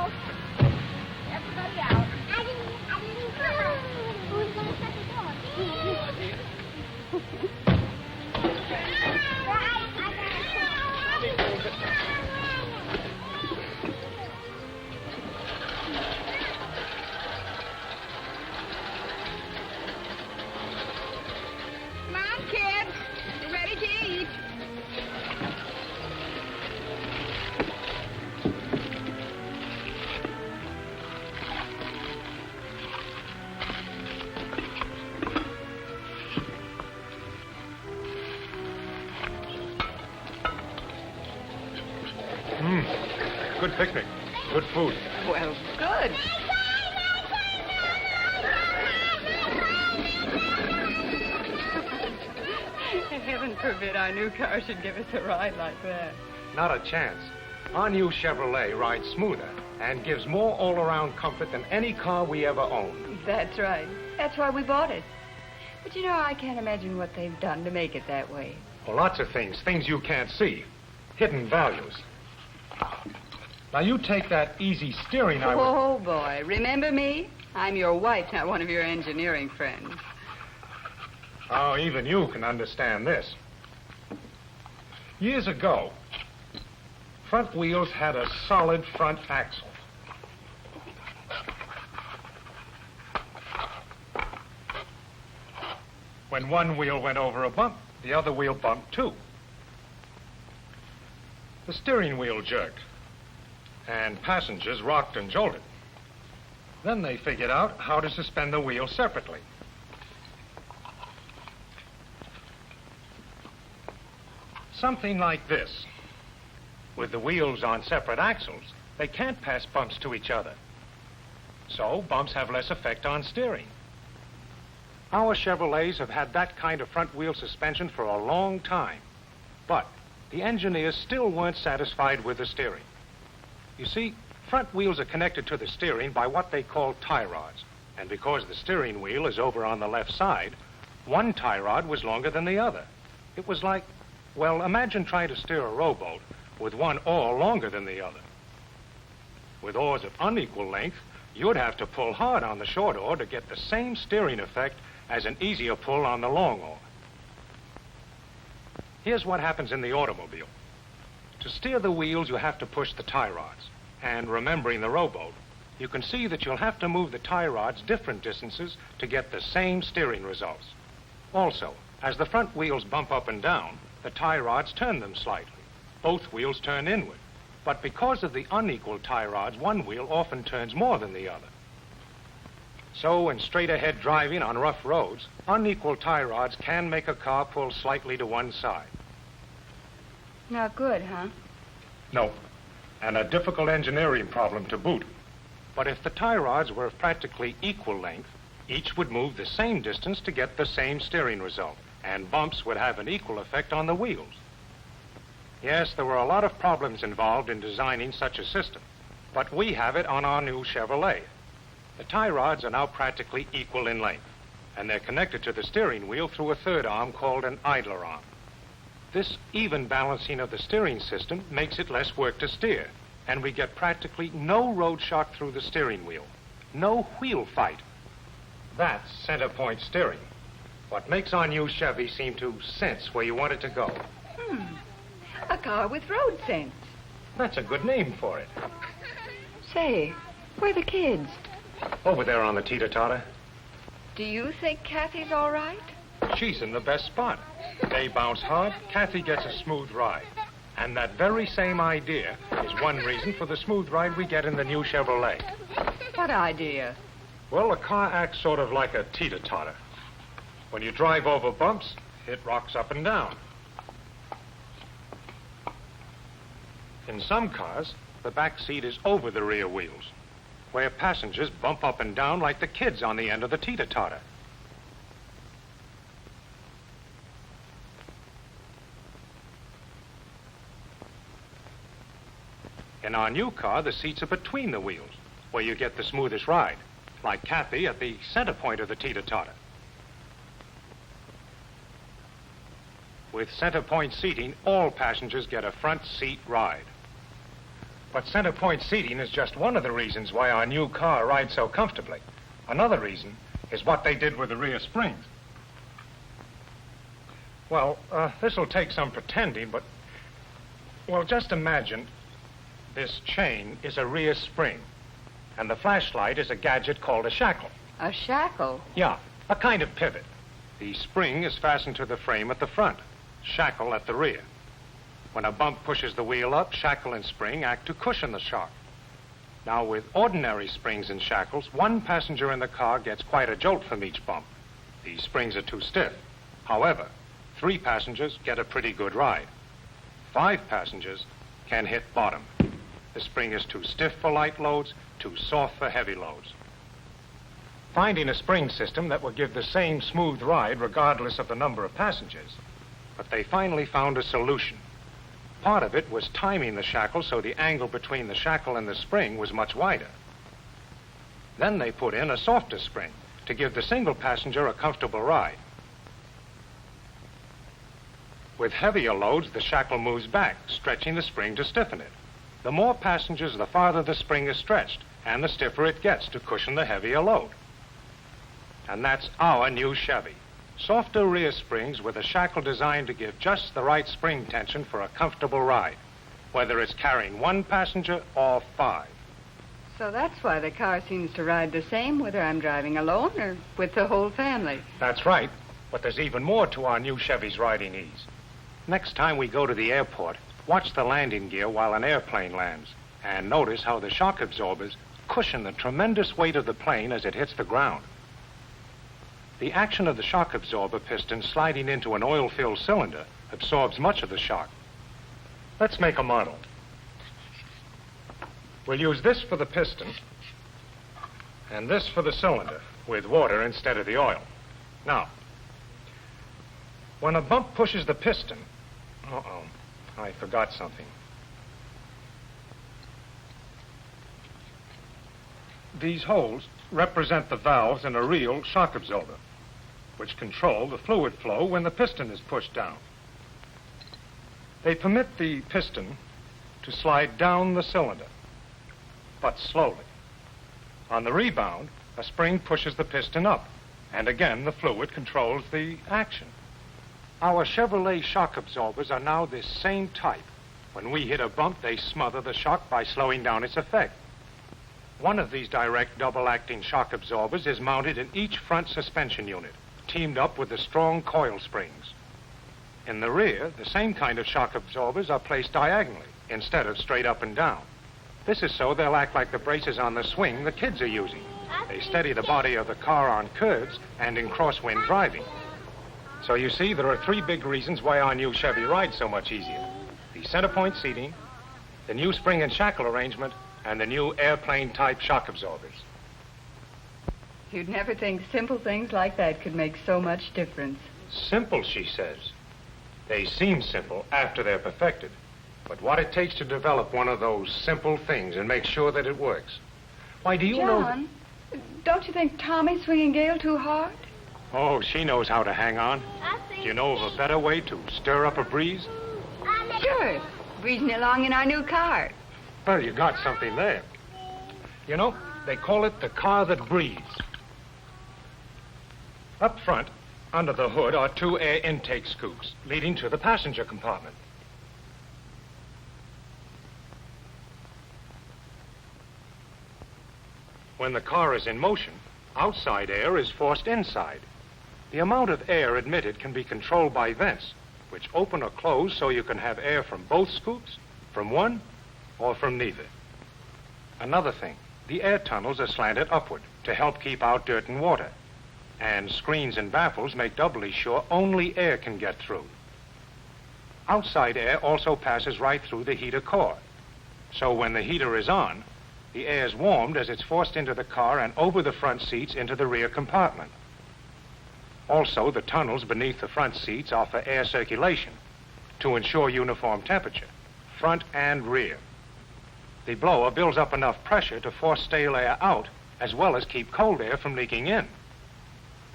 out. Everybody out. I didn't come out. Who's going to shut the door? Come on, kids. You're ready to eat. Good picnic. Good food. Well, good. Heaven forbid our new car should give us a ride like that. Not a chance. Our new Chevrolet rides smoother and gives more all-around comfort than any car we ever owned. That's right. That's why we bought it. But you know, I can't imagine what they've done to make it that way. Well, lots of things you can't see. Hidden values. Now, you take that easy steering I was... Oh, boy. Remember me? I'm your wife, not one of your engineering friends. Oh, even you can understand this. Years ago, front wheels had a solid front axle. When one wheel went over a bump, the other wheel bumped too. The steering wheel jerked, and passengers rocked and jolted. Then they figured out how to suspend the wheels separately. Something like this. With the wheels on separate axles, they can't pass bumps to each other. So bumps have less effect on steering. Our Chevrolets have had that kind of front wheel suspension for a long time. But the engineers still weren't satisfied with the steering. You see, front wheels are connected to the steering by what they call tie rods. And because the steering wheel is over on the left side, one tie rod was longer than the other. It was like, well, imagine trying to steer a rowboat with one oar longer than the other. With oars of unequal length, you'd have to pull hard on the short oar to get the same steering effect as an easier pull on the long oar. Here's what happens in the automobile. To steer the wheels, you have to push the tie rods. And remembering the rowboat, you can see that you'll have to move the tie rods different distances to get the same steering results. Also, as the front wheels bump up and down, the tie rods turn them slightly. Both wheels turn inward. But because of the unequal tie rods, one wheel often turns more than the other. So in straight-ahead driving on rough roads, unequal tie rods can make a car pull slightly to one side. Not good, huh? No, and a difficult engineering problem to boot. But if the tie rods were of practically equal length, each would move the same distance to get the same steering result, and bumps would have an equal effect on the wheels. Yes, there were a lot of problems involved in designing such a system, but we have it on our new Chevrolet. The tie rods are now practically equal in length, and they're connected to the steering wheel through a third arm called an idler arm. This even balancing of the steering system makes it less work to steer, and we get practically no road shock through the steering wheel. No wheel fight. That's center point steering. What makes our new Chevy seem to sense where you want it to go. A car with road sense. That's a good name for it. Say, where are the kids? Over there on the teeter-totter. Do you think Kathy's all right? She's in the best spot. They bounce hard, Kathy gets a smooth ride. And that very same idea is one reason for the smooth ride we get in the new Chevrolet. What idea? Well, the car acts sort of like a teeter-totter. When you drive over bumps, it rocks up and down. In some cars, the back seat is over the rear wheels, where passengers bump up and down like the kids on the end of the teeter-totter. In our new car, the seats are between the wheels, where you get the smoothest ride, like Kathy at the center point of the teeter-totter. With center point seating, all passengers get a front seat ride. But center point seating is just one of the reasons why our new car rides so comfortably. Another reason is what they did with the rear springs. Well, this'll take some pretending, but... Well, just imagine this chain is a rear spring, and the flashlight is a gadget called a shackle. A shackle? Yeah, a kind of pivot. The spring is fastened to the frame at the front, shackle at the rear. When a bump pushes the wheel up, shackle and spring act to cushion the shock. Now, with ordinary springs and shackles, one passenger in the car gets quite a jolt from each bump. The springs are too stiff. However, 3 passengers get a pretty good ride. 5 passengers can hit bottom. The spring is too stiff for light loads, too soft for heavy loads. Finding a spring system that will give the same smooth ride regardless of the number of passengers. But they finally found a solution. Part of it was timing the shackle so the angle between the shackle and the spring was much wider. Then they put in a softer spring to give the single passenger a comfortable ride. With heavier loads, the shackle moves back, stretching the spring to stiffen it. The more passengers, the farther the spring is stretched, and the stiffer it gets to cushion the heavier load. And that's our new Chevy. Softer rear springs with a shackle designed to give just the right spring tension for a comfortable ride, whether it's carrying 1 passenger or 5. So that's why the car seems to ride the same whether I'm driving alone or with the whole family. That's right, but there's even more to our new Chevy's riding ease. Next time we go to the airport, watch the landing gear while an airplane lands, and notice how the shock absorbers cushion the tremendous weight of the plane as it hits the ground. The action of the shock absorber piston sliding into an oil-filled cylinder absorbs much of the shock. Let's make a model. We'll use this for the piston and this for the cylinder with water instead of the oil. Now, when a bump pushes the piston... Uh-oh, I forgot something. These holes represent the valves in a real shock absorber, which control the fluid flow when the piston is pushed down. They permit the piston to slide down the cylinder, but slowly. On the rebound, a spring pushes the piston up, and again the fluid controls the action. Our Chevrolet shock absorbers are now this same type. When we hit a bump, they smother the shock by slowing down its effect. One of these direct double-acting shock absorbers is mounted in each front suspension unit, teamed up with the strong coil springs. In the rear, the same kind of shock absorbers are placed diagonally instead of straight up and down. This is so they'll act like the braces on the swing the kids are using. They steady the body of the car on curves and in crosswind driving. So you see, there are 3 big reasons why our new Chevy rides so much easier. The center point seating, the new spring and shackle arrangement, and the new airplane-type shock absorbers. You'd never think simple things like that could make so much difference. Simple, she says. They seem simple after they're perfected. But what it takes to develop one of those simple things and make sure that it works. Why, do you know... John, don't you think Tommy's swinging Gail too hard? Oh, she knows how to hang on. Do you know of a better way to stir up a breeze? Sure. Breezing along in our new car. Well, you got something there. You know, they call it the car that breathes. Up front, under the hood, are 2 air intake scoops leading to the passenger compartment. When the car is in motion, outside air is forced inside. The amount of air admitted can be controlled by vents, which open or close so you can have air from both scoops, from one, or from neither. Another thing, the air tunnels are slanted upward to help keep out dirt and water. And screens and baffles make doubly sure only air can get through. Outside air also passes right through the heater core. So when the heater is on, the air is warmed as it's forced into the car and over the front seats into the rear compartment. Also, the tunnels beneath the front seats offer air circulation to ensure uniform temperature, front and rear. The blower builds up enough pressure to force stale air out as well as keep cold air from leaking in.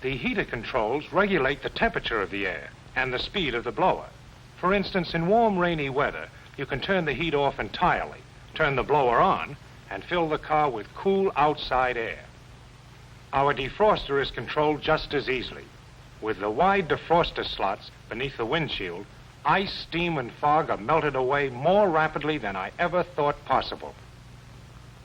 The heater controls regulate the temperature of the air and the speed of the blower. For instance, in warm, rainy weather, you can turn the heat off entirely, turn the blower on, and fill the car with cool outside air. Our defroster is controlled just as easily. With the wide defroster slots beneath the windshield, ice, steam, and fog are melted away more rapidly than I ever thought possible.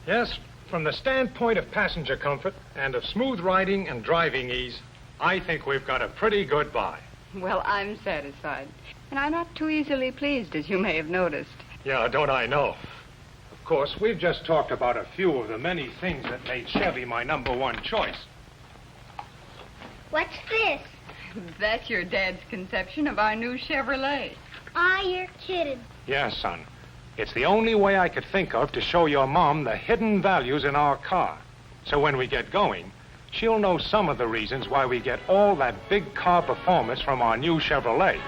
Yes, from the standpoint of passenger comfort and of smooth riding and driving ease, I think we've got a pretty good buy. Well, I'm satisfied. And I'm not too easily pleased, as you may have noticed. Yeah, don't I know? Of course, we've just talked about a few of the many things that made Chevy my #1 choice. What's this? That's your dad's conception of our new Chevrolet. Ah, you're kidding. Yes, son. It's the only way I could think of to show your mom the hidden values in our car. So when we get going, she'll know some of the reasons why we get all that big car performance from our new Chevrolet.